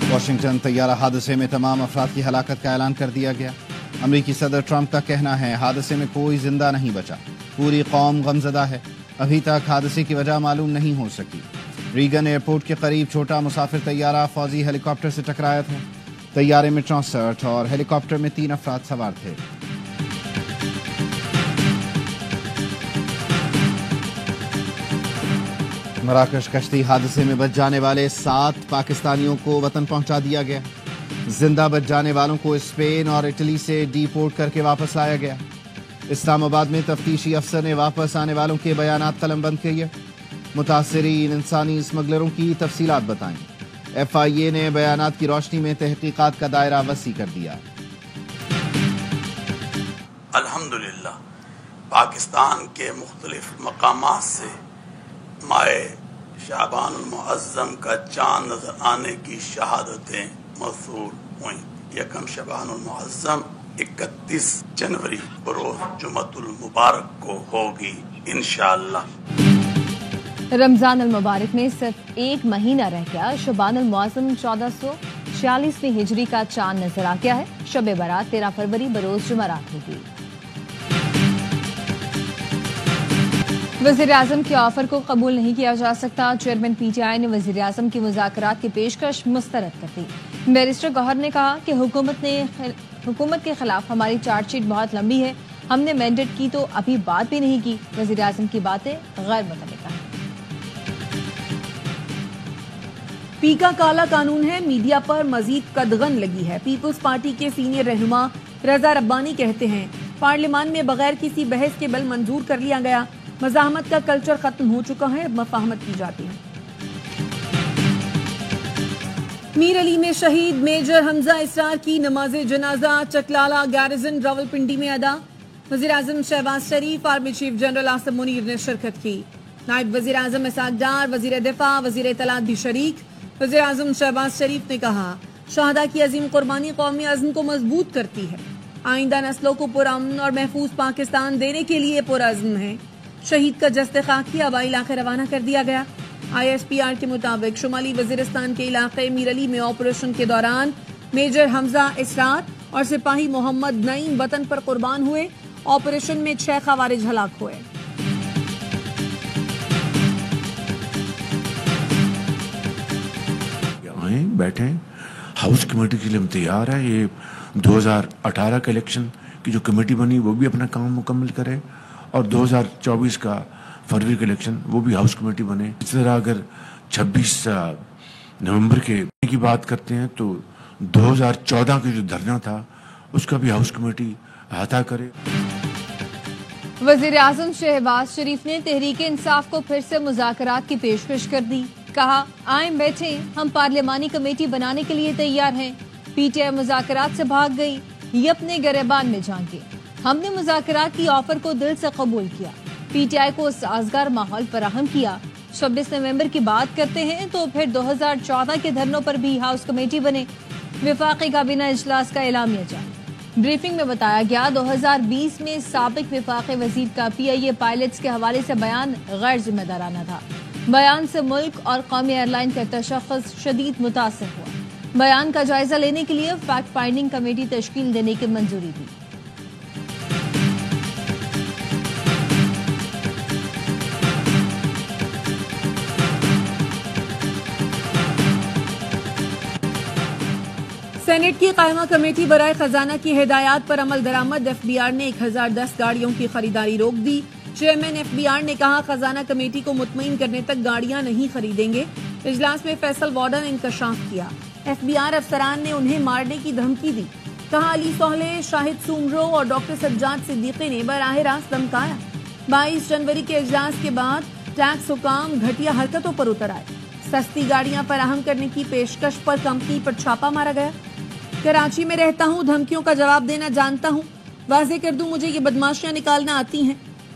Washington طیارہ حادثے میں تمام افراد کی ہلاکت کا اعلان کر دیا گیا۔ امریکی صدر ٹرمپ کا کہنا ہے حادثے میں کوئی زندہ نہیں بچا، پوری قوم غمزدہ ہے، ابھی تک حادثے کی وجہ معلوم نہیں ہو سکی۔ ریگن ایئرپورٹ کے قریب چھوٹا مسافر طیارہ فوجی ہیلی کاپٹر سے ٹکرایا تھا۔ طیارے میں 64 اور ہیلی کاپٹر میں 3 افراد سوار تھے۔ مراکش کشتی حادثے میں بچ جانے والے 7 پاکستانیوں کو وطن پہنچا دیا گیا۔ زندہ بچ جانے والوں کو اسپین اور اٹلی سے ڈی پورٹ کر کے واپس لایا گیا۔ اسلام آباد میں تفتیشی افسر نے واپس آنے والوں کے بیانات قلم بند کیے۔ متاثرین انسانی اسمگلروں کی تفصیلات بتائیں۔ ایف آئی اے نے بیانات کی روشنی میں تحقیقات کا دائرہ وسیع کر دیا۔ الحمدللہ پاکستان کے مختلف مقامات سے ماہ شعبان المعظم کا چاند نظر آنے کی شہادتیں موصول ہوئیں۔ یکم شعبان المعظم 31 جنوری بروز جمعۃ المبارک کو ہوگی انشاءاللہ۔ رمضان المبارک میں صرف 1 مہینہ رہ گیا، شعبان المعظم 1446 ہجری کا چاند نظر آ گیا ہے۔ شب برات 13 فروری بروز جمعرات ہوگی۔ وزیر اعظم کے آفر کو قبول نہیں کیا جا سکتا، چیئرمین پی ٹی آئی نے وزیر اعظم کی مذاکرات کی پیشکش مسترد کر دی۔ بیرسٹر گوہر نے کہا کہ حکومت کے خلاف ہماری چارج شیٹ بہت لمبی ہے، ہم نے مینڈیٹ کی تو ابھی بات بھی نہیں کی۔ وزیر اعظم کی باتیں غیر متعلقہ ہیں۔ پی کا کالا قانون ہے، میڈیا پر مزید قدغن لگی ہے۔ پیپلز پارٹی کے سینئر رہنما رضا ربانی کہتے ہیں پارلیمان میں بغیر کسی بحث کے بل منظور کر لیا گیا، مزاحمت کا کلچر ختم ہو چکا ہے، اب مفاہمت کی جاتی ہے۔ میر علی میں شہید میجر حمزہ اسرار کی نماز جنازہ چکلالہ گیرزن راولپنڈی میں ادا۔ وزیر اعظم Shehbaz Sharif, army chief general Asif Munir نے شرکت کی۔ نائب وزیر اعظم اسحاق ڈار، وزیر دفاع، وزیر اطلاعات بھی شریک۔ وزیر اعظم شہباز شریف نے کہا شہداء کی عظیم قربانی قومی عزم کو مضبوط کرتی ہے، آئندہ نسلوں کو پرامن اور محفوظ پاکستان دینے کے لیے پرعزم ہے۔ شہید کا جسد خاکی آبائی علاقے روانہ کر دیا گیا۔ آئی ایس پی آر کے مطابق شمالی وزیرستان کے علاقے میر علی میں آپریشن کے دوران میجر حمزہ اسرار اور سپاہی محمد نعیم وطن پر قربان ہوئے۔ آپریشن میں 6 خوارج ہلاک ہوئے۔ آئیں بیٹھیں، ہاؤس کمیٹی کے لیے ہم تیار ہیں۔ یہ 2018 کا الیکشن کی جو کمیٹی بنی وہ بھی اپنا کام مکمل کرے، اور 2024 کا فروری کا الیکشن وہ بھی ہاؤس کمیٹی بنے۔ اس طرح اگر 26 نومبر کی بات کرتے ہیں تو 2014 کا جو دھرنا تھا اس کا بھی ہاؤس کمیٹی احاطہ کرے۔ وزیر اعظم شہباز شریف نے تحریک انصاف کو پھر سے مذاکرات کی پیشکش کر دی۔ کہا آئیں بیٹھیں، ہم پارلیمانی کمیٹی بنانے کے لیے تیار ہیں۔ پی ٹی آئی مذاکرات سے بھاگ گئی، یہ اپنے گریبان میں جھانکے۔ ہم نے مذاکرات کی آفر کو دل سے قبول کیا، پی ٹی آئی کو سازگار ماحول فراہم کیا۔ 26 نومبر کی بات کرتے ہیں تو پھر 2014 کے دھرنوں پر بھی ہاؤس کمیٹی بنے۔ وفاقی کابینہ اجلاس کا اعلامیہ جاری۔ بریفنگ میں بتایا گیا 2020 میں سابق وفاقی وزیر کا پی آئی اے پائلٹس کے حوالے سے بیان غیر ذمہ دارانہ تھا۔ بیان سے ملک اور قومی ایئر لائن کا تشخص شدید متاثر ہوا۔ بیان کا جائزہ لینے کے لیے فیکٹ فائنڈنگ کمیٹی تشکیل دینے کی منظوری دی۔ سینٹ کی قائمہ کمیٹی برائے خزانہ کی ہدایات پر عمل درآمد۔ ایف بی آر نے 1010 گاڑیوں کی خریداری روک دی۔ چیئرمین ایف بی آر نے کہا خزانہ کمیٹی کو مطمئن کرنے تک گاڑیاں نہیں خریدیں گے۔ اجلاس میں فیصل وارڈن نے انکشاف کیا۔ ایف بی آر افسران نے انہیں مارنے کی دھمکی دی۔ کہا علی سہلے، شاہد سومرو اور ڈاکٹر سجاد صدیقی نے براہ راست دھمکایا۔ 22 جنوری کے اجلاس کے بعد ٹیکس حکام گھٹیا حرکتوں پر اتر آئے۔ سستی گاڑیاں فراہم کرنے کی پیشکش پر کمپنی پر چھاپا مارا گیا۔ کراچی میں رہتا ہوں، دھمکیوں کا جواب دینا جانتا ہوں، واضح کر دوں مجھے یہ بدماشیاں نکالنا آتی ہیں۔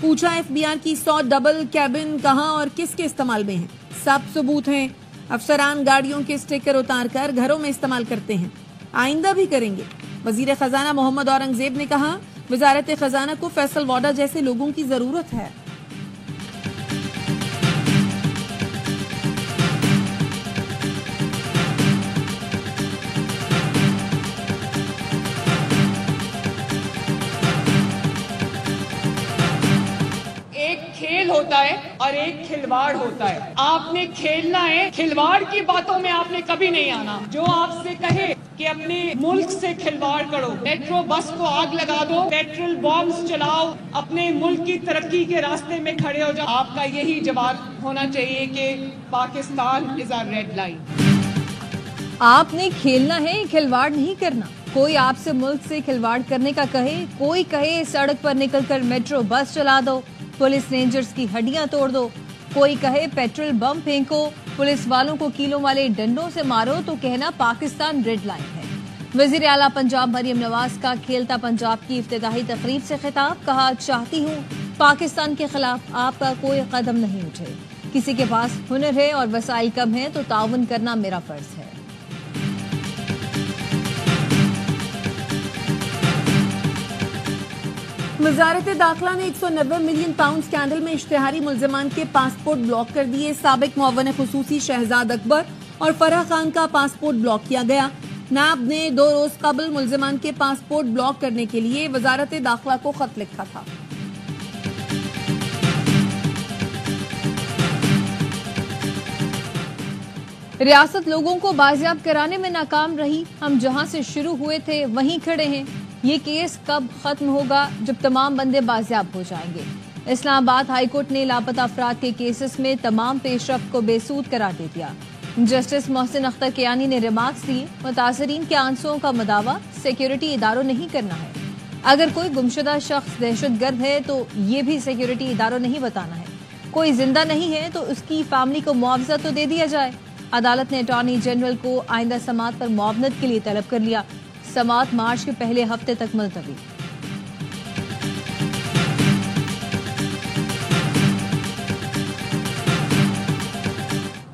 پوچھا ایف بی آر کی 100 ڈبل کیبن کہاں اور کس کے استعمال میں ہیں؟ سب ثبوت ہیں۔ افسران گاڑیوں کے سٹیکر اتار کر گھروں میں استعمال کرتے ہیں، آئندہ بھی کریں گے۔ وزیر خزانہ محمد اورنگزیب نے کہا وزارت خزانہ کو فیصل واڈا جیسے لوگوں کی ضرورت ہے۔ ہوتا ہے اور ایک کھلواڑ ہوتا ہے. آپ نے کھیلنا ہے, کھلواڑ کی باتوں میں آپ نے کبھی نہیں آنا. جو آپ سے کہے کہ اپنے ملک سے کھلواڑ کرو, میٹرو بس کو آگ لگا دو, پیٹرول بامز چلاؤ, اپنے ملک کی ترقی کے راستے میں کھڑے ہو جاؤ, آپ کا یہی جواب ہونا چاہیے کہ پاکستان از آ ریڈ لائن. آپ نے کھیلنا ہے, کھلواڑ نہیں کرنا. کوئی آپ سے ملک سے کھلواڑ کرنے کا کہے, کوئی کہے سڑک پر نکل کر میٹرو بس چلا دو, پولیس رینجرز کی ہڈیاں توڑ دو, کوئی کہے پیٹرول بم پھینکو, پولیس والوں کو کیلوں والے ڈنڈوں سے مارو, تو کہنا پاکستان ریڈ لائن ہے. وزیر اعلیٰ پنجاب مریم نواز کا کھیلتا پنجاب کی افتتاحی تقریب سے خطاب. کہا, چاہتی ہوں پاکستان کے خلاف آپ کا کوئی قدم نہیں اٹھے. کسی کے پاس ہنر ہے اور وسائل کم ہیں تو تعاون کرنا میرا فرض ہے. وزارت داخلہ نے 190 ملین پاؤنڈ اسکینڈل میں اشتہاری ملزمان کے پاسپورٹ بلاک کر دیے. سابق معاون خصوصی شہزاد اکبر اور فرح خان کا پاسپورٹ بلاک کیا گیا. نیب نے 2 روز قبل ملزمان کے پاسپورٹ بلاک کرنے کے لیے وزارت داخلہ کو خط لکھا تھا. ریاست لوگوں کو بازیاب کرانے میں ناکام رہی. ہم جہاں سے شروع ہوئے تھے وہیں کھڑے ہیں. یہ کیس کب ختم ہوگا؟ جب تمام بندے بازیاب ہو جائیں گے. اسلام آباد ہائی کورٹ نے لاپتہ افراد کے کیسز میں تمام پیش رفت کو بے سود قرار دے دیا. جسٹس محسن اختر کیانی نے ریمارکس دیے. متاثرین کے آنسوؤں کا مداوع سیکیورٹی اداروں نہیں کرنا ہے. اگر کوئی گمشدہ شخص دہشت گرد ہے تو یہ بھی سیکیورٹی اداروں نہیں بتانا ہے. کوئی زندہ نہیں ہے تو اس کی فیملی کو معاوضہ تو دے دیا جائے. عدالت نے اٹارنی جنرل کو آئندہ سماعت پر معاونت کے لیے طلب کر لیا. سماعت مارچ کے پہلے ہفتے تک ملتوی.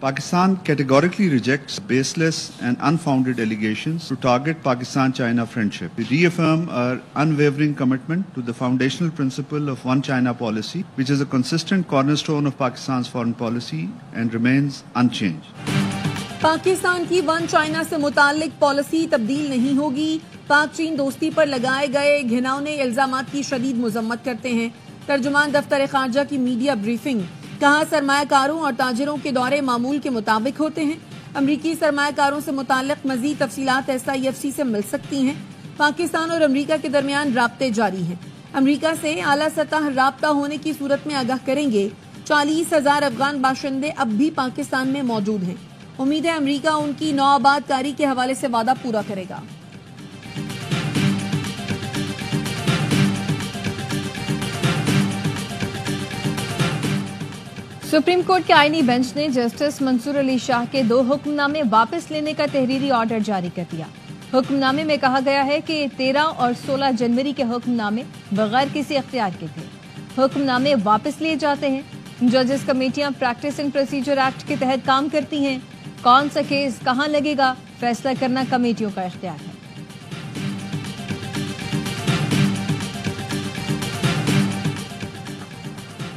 Pakistan categorically rejects baseless and unfounded allegations to target Pakistan-China friendship. We reaffirm our unwavering commitment to the foundational principle of One China policy, which is a consistent cornerstone of Pakistan's foreign policy and remains unchanged. Pakistan کی one China سے متعلق policy تبدیل نہیں ہوگی. پاک چین دوستی پر لگائے گئے گھناؤنے الزامات کی شدید مذمت کرتے ہیں. ترجمان دفتر خارجہ کی میڈیا بریفنگ. کہا, سرمایہ کاروں اور تاجروں کے دورے معمول کے مطابق ہوتے ہیں. امریکی سرمایہ کاروں سے متعلق مزید تفصیلات SIFC سے مل سکتی ہیں. پاکستان اور امریکہ کے درمیان رابطے جاری ہیں. امریکہ سے اعلیٰ سطح رابطہ ہونے کی صورت میں آگاہ کریں گے. 40,000 افغان باشندے اب بھی پاکستان میں موجود ہیں. امید ہے امریکہ ان کی نوآباد کاری کے حوالے سے وعدہ پورا کرے گا. سپریم کورٹ کے آئینی بینچ نے جسٹس منصور علی شاہ کے 2 حکم نامے واپس لینے کا تحریری آرڈر جاری کر دیا. حکم نامے میں کہا گیا ہے کہ 13 اور 16 جنوری کے حکم نامے بغیر کسی اختیار کے تھے. حکم نامے واپس لیے جاتے ہیں. ججز کمیٹیاں پریکٹس اینڈ پروسیجر ایکٹ کے تحت کام کرتی ہیں. کون سا کیس کہاں لگے گا فیصلہ کرنا کمیٹیوں کا اختیار ہے.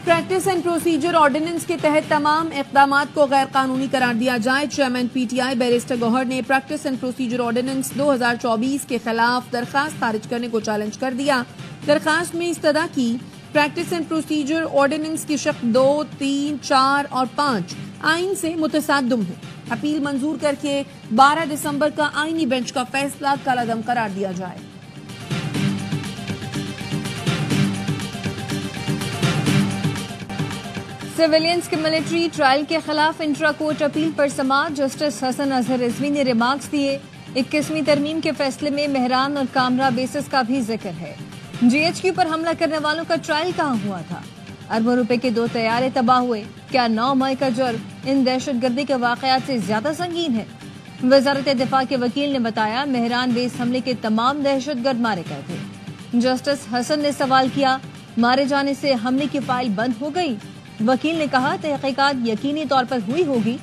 پریکٹس اینڈ پروسیجر آرڈیننس کے تحت تمام اقدامات کو غیر قانونی قرار دیا جائے. چیئرمین PTI بیرسٹر گوہر نے پریکٹس اینڈ پروسیجر آرڈیننس 2024 کے خلاف درخواست خارج کرنے کو چیلنج کر دیا. درخواست میں استدعا کی پریکٹس اینڈ پروسیجر آرڈیننس کی شق 2, 3, 4 اور 5 آئین سے متصادم ہے. اپیل منظور کر کے 12 دسمبر کا آئینی بینچ کا فیصلہ کالعدم قرار دیا جائے. سویلینز کے ملٹری ٹرائل کے خلاف انٹرا کورٹ اپیل پر سماعت. جسٹس حسن اظہر رضوی نے ریمارکس دیے. 21ویں ترمیم کے فیصلے میں مہران اور کامرا بیسز کا بھی ذکر ہے. GHQ پر حملہ کرنے والوں کا ٹرائل کہاں ہوا تھا؟ اربوں روپے کے 2 طیارے تباہ ہوئے. کیا 9 مئی کا جرم ان دہشت گردی کے واقعات سے زیادہ سنگین ہے؟ وزارت دفاع کے وکیل نے بتایا مہران بیس حملے کے تمام دہشت گرد مارے گئے تھے. جسٹس حسن نے سوال کیا, مارے جانے سے حملے کی فائل بند ہو گئی؟ وکیل نے کہا تحقیقات یقینی طور پر ہوئی ہوگی.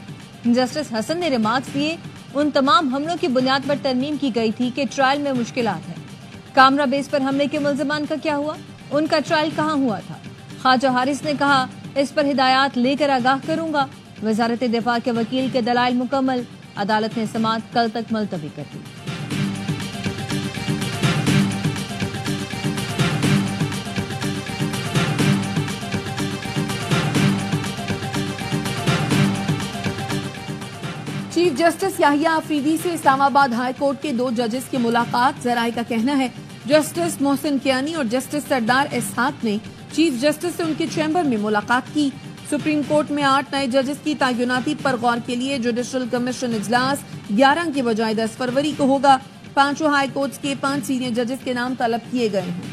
جسٹس حسن نے ریمارکس دیے ان تمام حملوں کی بنیاد پر ترمیم کی گئی تھی کہ ٹرائل میں مشکلات ہیں. کامرا بیس پر حملے کے ملزمان کا کیا ہوا؟ ان کا ٹرائل کہاں ہوا تھا؟ خواجہ حارث نے کہا اس پر ہدایات لے کر آگاہ کروں گا. وزارت دفاع کے وکیل کے دلائل مکمل. عدالت نے سماعت کل تک ملتوی کر دی. چیف جسٹس یحییٰ آفریدی سے اسلام آباد ہائی کورٹ کے 2 ججز کی ملاقات. ذرائع کا کہنا ہے جسٹس محسن کیانی اور جسٹس سردار اسحاق نے چیف جسٹس سے ان کے چیمبر میں ملاقات کی. سپریم کورٹ میں 8 نئے ججز کی تعیناتی پر غور کے لیے جوڈیشل کمیشن اجلاس 11 کے بجائے 10 فروری کو ہوگا. 5 ہائی کورٹس کے 5 سینئر ججز کے نام طلب کیے گئے ہیں.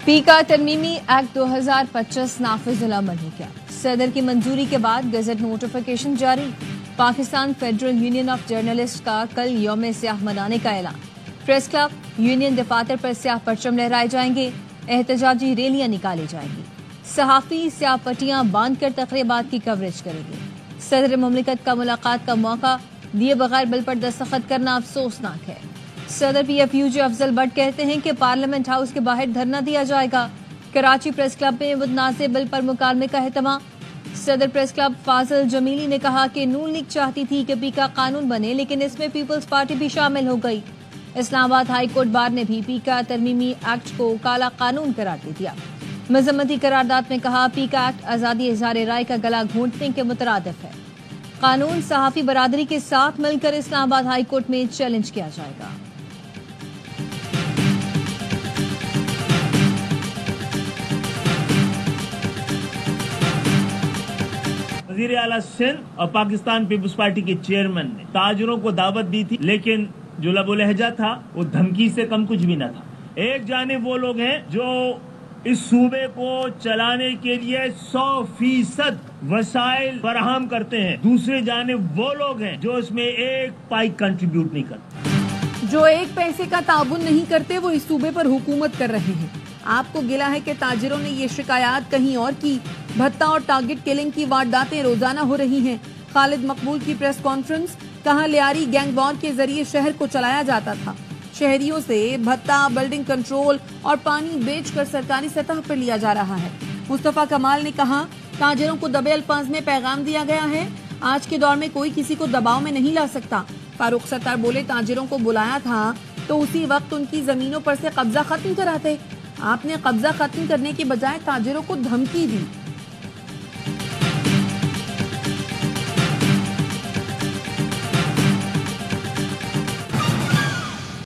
پی کا ترمیمی ایکٹ 2025 نافذ العمل ہو گیا. صدر کی منظوری کے بعد گزٹ نوٹیفیکیشن جاری. Pakistan federal union of journalist کا کل یوم سیاہ منانے کا اعلان. پریس کلب یونین دفاتر پر سیاہ پرچم لہرائے جائیں گے. احتجاجی ریلیاں نکالی جائیں گی. صحافی سیاہ پٹیاں باندھ کر تقریبات کی کوریج کریں گے. صدر مملکت کا ملاقات کا موقع دیے بغیر بل پر دستخط کرنا افسوسناک ہے. صدر P F U J Afzal Butt کہتے ہیں کہ پارلیمنٹ ہاؤس کے باہر دھرنا دیا جائے گا. کراچی پریس کلب میں متنازع بل پر مکالمے کا اہتمام. صدر پریس کلب فاضل جمیلی نے کہا کہ نون لیگ چاہتی تھی کہ پی کا قانون بنے لیکن اس میں پیپلز پارٹی بھی شامل ہو گئی. اسلام آباد ہائی کورٹ بار نے بھی پی کا ترمیمی ایکٹ کو کالا قانون قرار دے دیا. مذمتی قرارداد میں کہا پی کا ایکٹ آزادی اظہار رائے کا گلا گھونٹنے کے مترادف ہے. قانون صحافی برادری کے ساتھ مل کر اسلام آباد ہائی کورٹ میں چیلنج کیا جائے گا. وزیر اعلیٰ سندھ اور پاکستان پیپلز پارٹی کے چیئرمین نے تاجروں کو دعوت دی تھی لیکن جو لب و لہجہ تھا وہ دھمکی سے کم کچھ بھی نہ تھا. ایک جانب وہ لوگ ہیں جو اس صوبے کو چلانے کے لیے 100% وسائل فراہم کرتے ہیں. دوسری جانب وہ لوگ ہیں جو اس میں ایک پائی کنٹریبیوٹ نہیں کرتے. جو ایک پیسے کا تعاون نہیں کرتے وہ اس صوبے پر حکومت کر رہے ہیں. آپ کو گلا ہے کہ تاجروں نے یہ شکایات کہیں اور کی. بھتہ اور ٹارگٹ کلنگ کی وارداتیں روزانہ ہو رہی ہیں. خالد مقبول کی پریس کانفرنس. کہاں لیاری گینگ وار کے ذریعے شہر کو چلایا جاتا تھا. شہریوں سے بھتہ بلڈنگ کنٹرول اور پانی بیچ کر سرکاری سطح پر لیا جا رہا ہے. مصطفیٰ کمال نے کہا تاجروں کو دبے الفاظ میں پیغام دیا گیا ہے. آج کے دور میں کوئی کسی کو دباؤ میں نہیں لا سکتا. فاروق ستار بولے تاجروں کو بلایا تھا تو اسی وقت ان کی زمینوں پر سے قبضہ ختم کراتے. آپ نے قبضہ ختم کرنے کے بجائے تاجروں کو دھمکی دی.